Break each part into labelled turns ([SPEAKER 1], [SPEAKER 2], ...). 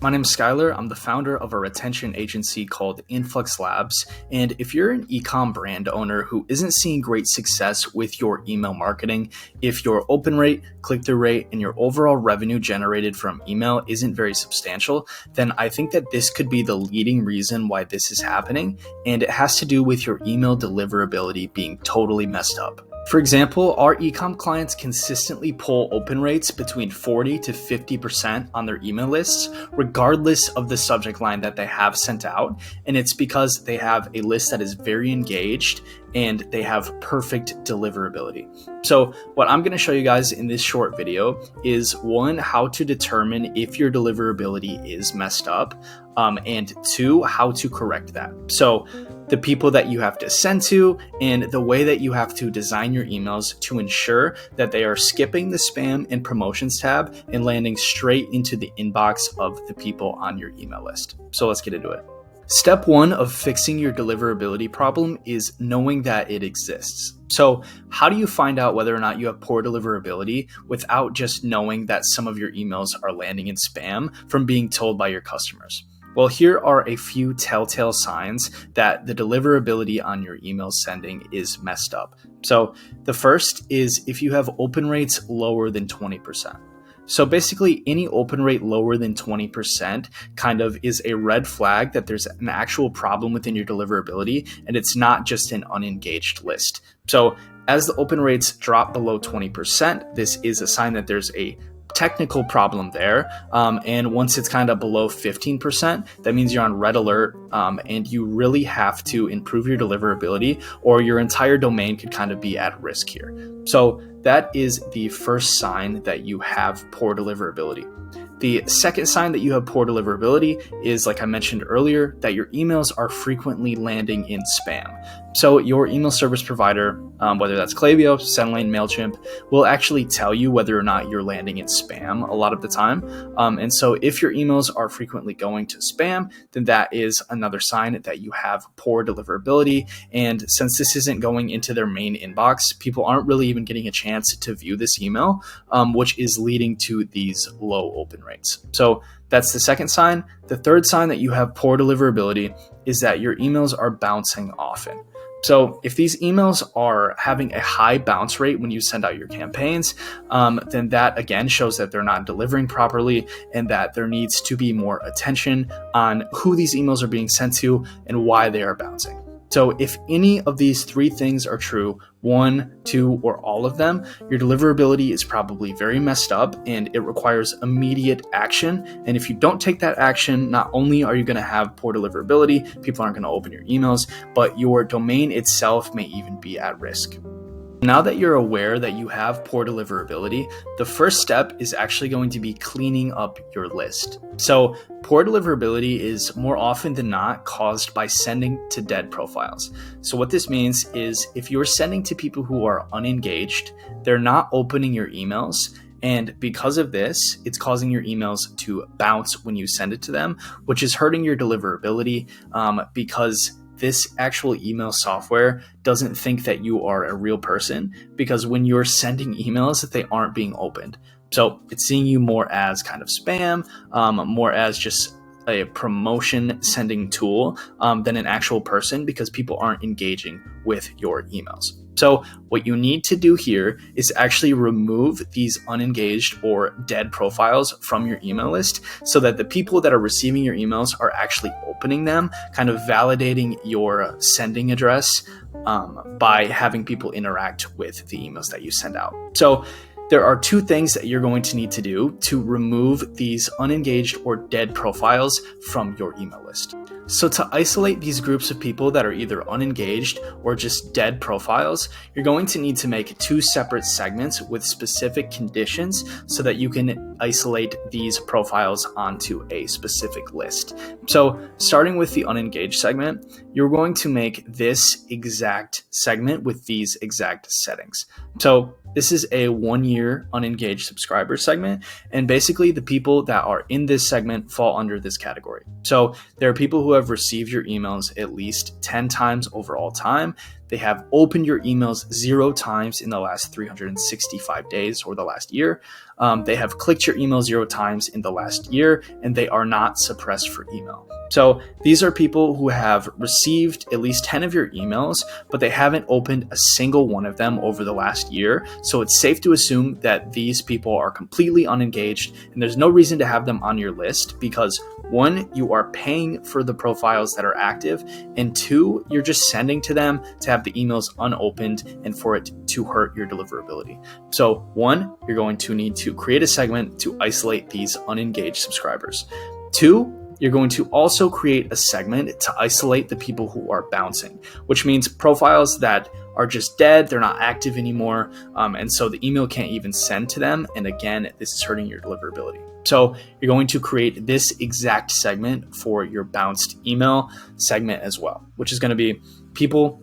[SPEAKER 1] My name is Skylar. I'm the founder of a retention agency called Influx Labs. And if you're an ecom brand owner who isn't seeing great success with your email marketing, if your open rate, click-through rate, and your overall revenue generated from email isn't very substantial, then I think that this could be the leading reason why this is happening. And it has to do with your email deliverability being totally messed up. For example, our ecom clients consistently pull open rates between 40 to 50% on their email lists, regardless of the subject line that they have sent out. And it's because they have a list that is very engaged and they have perfect deliverability. So what I'm going to show you guys in this short video is one, how to determine if your deliverability is messed up, and two, how to correct that. So the people that you have to send to and the way that you have to design your emails to ensure that they are skipping the spam and promotions tab and landing straight into the inbox of the people on your email list. So let's get into it. Step one of fixing your deliverability problem is knowing that it exists. So how do you find out whether or not you have poor deliverability without just knowing that some of your emails are landing in spam from being told by your customers? Well, here are a few telltale signs that the deliverability on your email sending is messed up. So the first is if you have open rates lower than 20%. So basically any open rate lower than 20% kind of is a red flag that there's an actual problem within your deliverability and it's not just an unengaged list. So as the open rates drop below 20%, this is a sign that there's a technical problem there. And once it's kind of below 15%, that means you're on red alert, and you really have to improve your deliverability or your entire domain could kind of be at risk here. So that is the first sign that you have poor deliverability. The second sign that you have poor deliverability is, like I mentioned earlier, that your emails are frequently landing in spam. So your email service provider, whether that's Klaviyo, SendLane, MailChimp, will actually tell you whether or not you're landing in spam a lot of the time. And so if your emails are frequently going to spam, then that is another sign that you have poor deliverability. And since this isn't going into their main inbox, people aren't really even getting a chance to view this email, which is leading to these low open rates. So that's the second sign. The third sign that you have poor deliverability is that your emails are bouncing often. So if these emails are having a high bounce rate when you send out your campaigns, then that again shows that they're not delivering properly and that there needs to be more attention on who these emails are being sent to and why they are bouncing. So if any of these three things are true, one, two, or all of them, your deliverability is probably very messed up and it requires immediate action. And if you don't take that action, not only are you going to have poor deliverability, people aren't going to open your emails, but your domain itself may even be at risk. Now that you're aware that you have poor deliverability, the first step is actually going to be cleaning up your list. So poor deliverability is more often than not caused by sending to dead profiles. So what this means is if you're sending to people who are unengaged, they're not opening your emails. And because of this, it's causing your emails to bounce when you send it to them, which is hurting your deliverability because this actual email software doesn't think that you are a real person because when you're sending emails, they aren't being opened. So it's seeing you more as kind of spam, more as just a promotion sending tool than an actual person because people aren't engaging with your emails. So what you need to do here is actually remove these unengaged or dead profiles from your email list so that the people that are receiving your emails are actually opening them, kind of validating your sending address by having people interact with the emails that you send out. So there are two things that you're going to need to do to remove these unengaged or dead profiles from your email list. So to isolate these groups of people that are either unengaged or just dead profiles, you're going to need to make two separate segments with specific conditions so that you can isolate these profiles onto a specific list. So starting with the unengaged segment, you're going to make this exact segment with these exact settings. So this is a 1-year unengaged subscriber segment, and basically the people that are in this segment fall under this category. So there are people who have received your emails at least 10 times over all time. they have opened your emails 0 times in the last 365 days or the last year. They have clicked your email 0 times in the last year, and they are not suppressed for email. So these are people who have received at least 10 of your emails, but they haven't opened a single one of them over the last year. So it's safe to assume that these people are completely unengaged, and there's no reason to have them on your list because 1, you are paying for the profiles that are active, and 2, you're just sending to them to have the emails unopened and for it to hurt your deliverability. So 1, you're going to need to create a segment to isolate these unengaged subscribers. 2, you're going to also create a segment to isolate the people who are bouncing, which means profiles that are just dead, they're not active anymore, and so the email can't even send to them. And again, this is hurting your deliverability. So you're going to create this exact segment for your bounced email segment as well, which is going to be people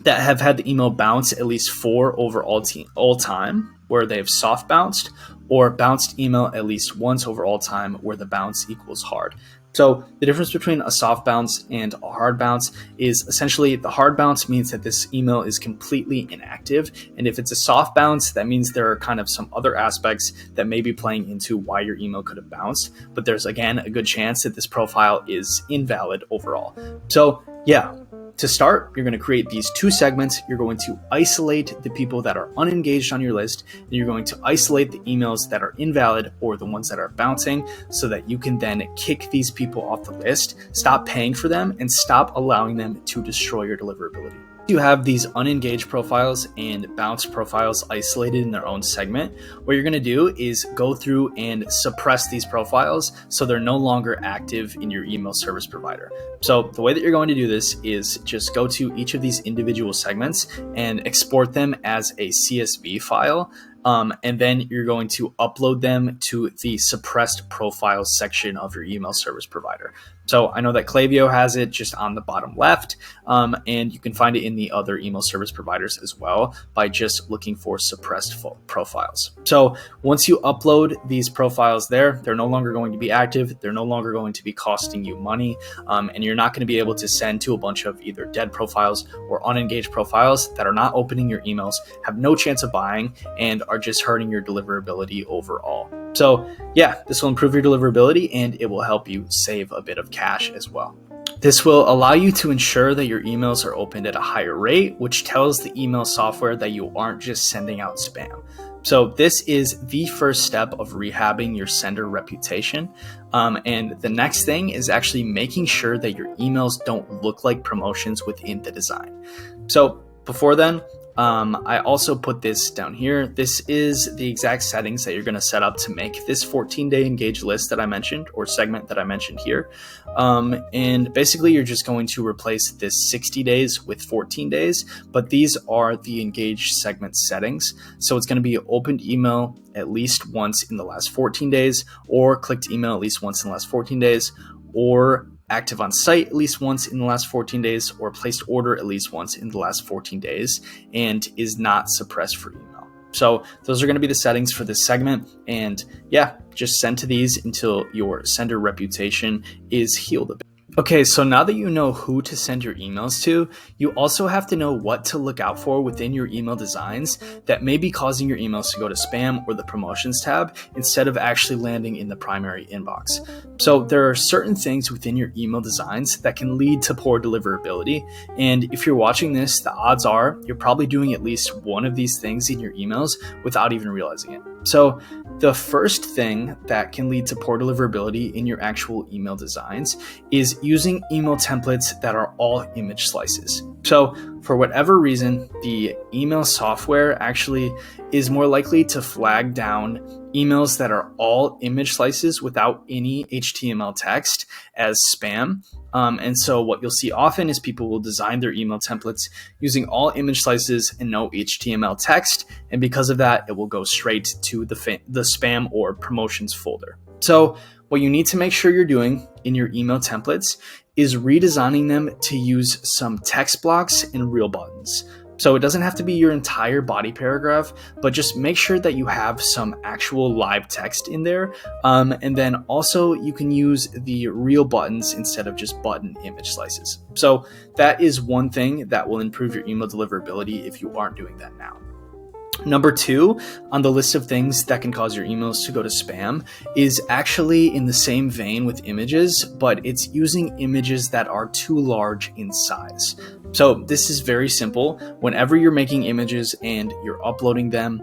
[SPEAKER 1] that have had the email bounce at least 4 over all time, where they've soft bounced, or bounced email at least once over all time, where the bounce equals hard. So the difference between a soft bounce and a hard bounce is essentially the hard bounce means that this email is completely inactive. And if it's a soft bounce, that means there are kind of some other aspects that may be playing into why your email could have bounced. But there's, again, a good chance that this profile is invalid overall. So yeah. To start, you're going to create these 2 segments. You're going to isolate the people that are unengaged on your list, and you're going to isolate the emails that are invalid or the ones that are bouncing so that you can then kick these people off the list, stop paying for them, and stop allowing them to destroy your deliverability. You have these unengaged profiles and bounce profiles isolated in their own segment. What you're going to do is go through and suppress these profiles so they're no longer active in your email service provider. So the way that you're going to do this is just go to each of these individual segments and export them as a CSV file. And then you're going to upload them to the suppressed profiles section of your email service provider. So I know that Klaviyo has it just on the bottom left, and you can find it in the other email service providers as well by just looking for suppressed profiles. So once you upload these profiles there, they're no longer going to be active. They're no longer going to be costing you money, and you're not going to be able to send to a bunch of either dead profiles or unengaged profiles that are not opening your emails, have no chance of buying, and are just hurting your deliverability overall. So yeah, this will improve your deliverability and it will help you save a bit of cash as well. This will allow you to ensure that your emails are opened at a higher rate, which tells the email software that you aren't just sending out spam. So this is the first step of rehabbing your sender reputation. And the next thing is actually making sure that your emails don't look like promotions within the design. So before then, I also put this down here. This is the exact settings that you're going to set up to make this 14-day engaged list that I mentioned, or segment that I mentioned here. And basically you're just going to replace this 60 days with 14 days, but these are the engaged segment settings. So it's going to be opened email at least once in the last 14 days, or clicked email at least once in the last 14 days, or active on site at least once in the last 14 days, or placed order at least once in the last 14 days, and is not suppressed for email. So those are going to be the settings for this segment. And yeah, just send to these until your sender reputation is healed a bit. Okay, so now that you know who to send your emails to, you also have to know what to look out for within your email designs that may be causing your emails to go to spam or the promotions tab instead of actually landing in the primary inbox. So there are certain things within your email designs that can lead to poor deliverability. And if you're watching this, the odds are you're probably doing at least one of these things in your emails without even realizing it. So the first thing that can lead to poor deliverability in your actual email designs is using email templates that are all image slices. So for whatever reason, the email software actually is more likely to flag down emails that are all image slices without any HTML text as spam. And so what you'll see often is people will design their email templates using all image slices and no HTML text. And because of that, it will go straight to the spam or promotions folder. So what you need to make sure you're doing in your email templates is redesigning them to use some text blocks and real buttons. So it doesn't have to be your entire body paragraph, but just make sure that you have some actual live text in there. And then also you can use the real buttons instead of just button image slices. So that is one thing that will improve your email deliverability if you aren't doing that now. Number 2 on the list of things that can cause your emails to go to spam is actually in the same vein with images, but it's using images that are too large in size. So this is very simple. Whenever you're making images and you're uploading them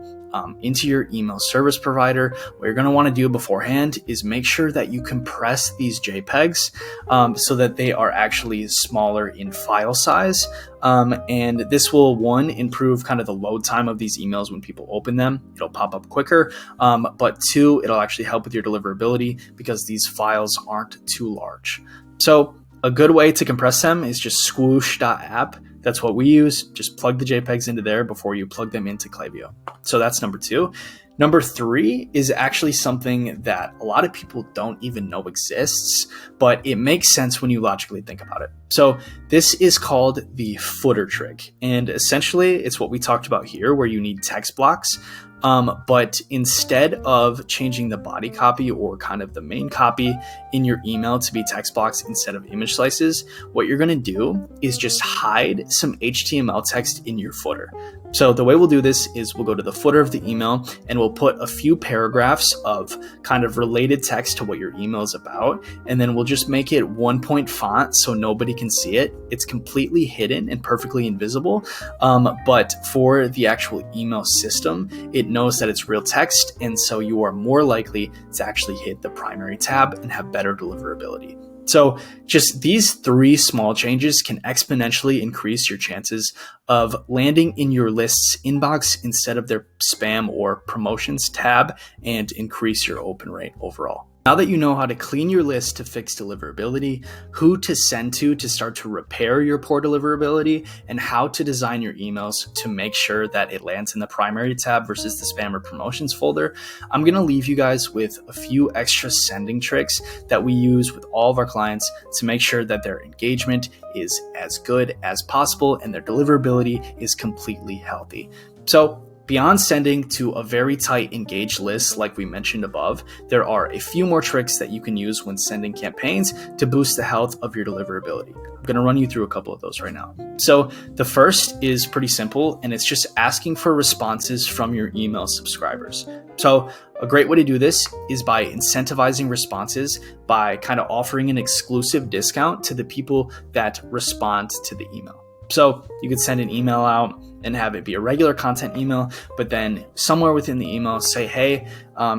[SPEAKER 1] into your email service provider, what you're going to want to do beforehand is make sure that you compress these JPEGs so that they are actually smaller in file size. And this will, one, improve kind of the load time of these emails when people open them. It'll pop up quicker. But 2, it'll actually help with your deliverability because these files aren't too large. So a good way to compress them is just swoosh.app. That's what we use. Just plug the JPEGs into there before you plug them into Klaviyo. So that's number 2. Number 3 is actually something that a lot of people don't even know exists, but it makes sense when you logically think about it. So this is called the footer trick. And essentially it's what we talked about here, where you need text blocks. But instead of changing the body copy or kind of the main copy in your email to be text blocks instead of image slices, what you're going to do is just hide some HTML text in your footer. So the way we'll do this is we'll go to the footer of the email and we'll put a few paragraphs of kind of related text to what your email is about. And then we'll just make it 1-point font so nobody can see it. It's completely hidden and perfectly invisible. But for the actual email system, it knows that it's real text. And so you are more likely to actually hit the primary tab and have better deliverability. So just these 3 small changes can exponentially increase your chances of landing in your list's inbox instead of their spam or promotions tab and increase your open rate overall. Now that you know how to clean your list to fix deliverability, who to send to start to repair your poor deliverability, and how to design your emails to make sure that it lands in the primary tab versus the spam or promotions folder, I'm going to leave you guys with a few extra sending tricks that we use with all of our clients to make sure that their engagement is as good as possible and their deliverability is completely healthy. So beyond sending to a very tight engaged list like we mentioned above, there are a few more tricks that you can use when sending campaigns to boost the health of your deliverability. I'm going to run you through a couple of those right now. So the first is pretty simple, and it's just asking for responses from your email subscribers. So a great way to do this is by incentivizing responses by kind of offering an exclusive discount to the people that respond to the email. So you could send an email out and have it be a regular content email, but then somewhere within the email say, hey,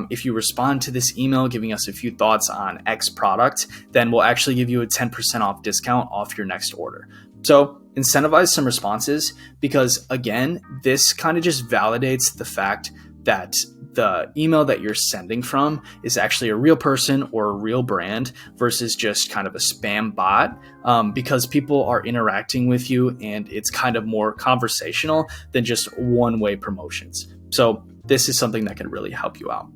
[SPEAKER 1] if you respond to this email giving us a few thoughts on X product, then we'll actually give you a 10% off discount off your next order. So incentivize some responses because, again, this kind of just validates the fact that the email that you're sending from is actually a real person or a real brand versus just kind of a spam bot, because people are interacting with you and it's kind of more conversational than just one-way promotions. So this is something that can really help you out.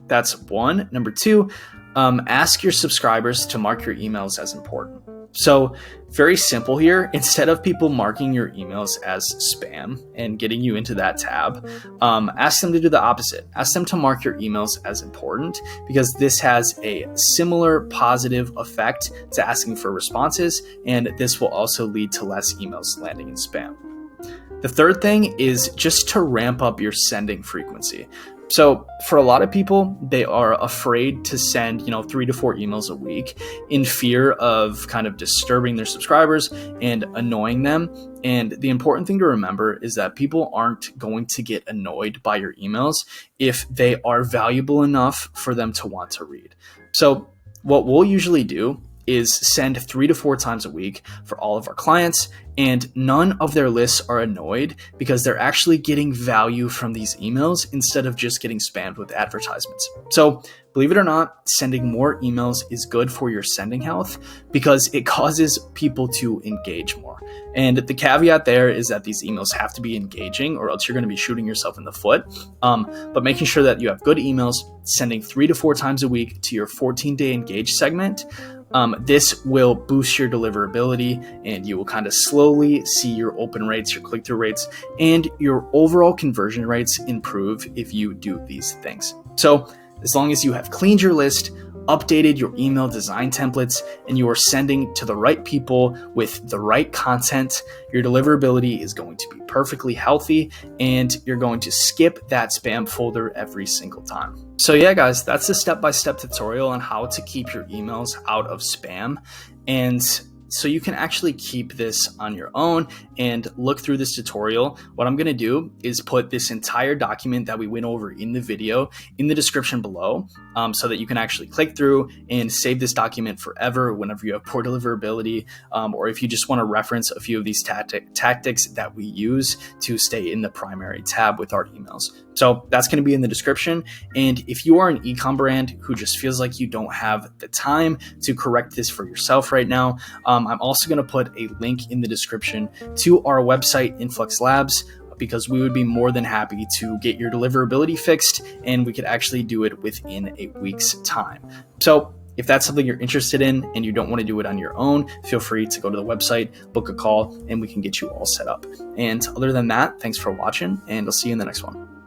[SPEAKER 1] That's 1. Number 2, ask your subscribers to mark your emails as important. So very simple here. Instead of people marking your emails as spam and getting you into that tab, ask them to do the opposite. Ask them to mark your emails as important because this has a similar positive effect to asking for responses, and this will also lead to less emails landing in spam. The third thing is just to ramp up your sending frequency. So for a lot of people, they are afraid to send, 3 to 4 emails a week in fear of kind of disturbing their subscribers and annoying them. And the important thing to remember is that people aren't going to get annoyed by your emails if they are valuable enough for them to want to read. So what we'll usually do is send 3 to 4 times a week for all of our clients, and none of their lists are annoyed because they're actually getting value from these emails instead of just getting spammed with advertisements. So believe it or not, sending more emails is good for your sending health because it causes people to engage more. And the caveat there is that these emails have to be engaging or else you're going to be shooting yourself in the foot. But making sure that you have good emails, sending 3 to 4 times a week to your 14-day engage segment, This will boost your deliverability, and you will kind of slowly see your open rates, your click-through rates, and your overall conversion rates improve if you do these things. So as long as you have cleaned your list, updated your email design templates, and you are sending to the right people with the right content, your deliverability is going to be perfectly healthy, and you're going to skip that spam folder every single time. So yeah, guys, that's a step-by-step tutorial on how to keep your emails out of spam. And so you can actually keep this on your own and look through this tutorial. What I'm going to do is put this entire document that we went over in the video in the description below, so that you can actually click through and save this document forever whenever you have poor deliverability, or if you just want to reference a few of these tactics that we use to stay in the primary tab with our emails. So that's going to be in the description. And if you are an ecom brand who just feels like you don't have the time to correct this for yourself right now, I'm also going to put a link in the description to our website, Influx Labs, because we would be more than happy to get your deliverability fixed, and we could actually do it within a week's time. So if that's something you're interested in and you don't want to do it on your own, feel free to go to the website, book a call, and we can get you all set up. And other than that, thanks for watching, and I'll see you in the next one.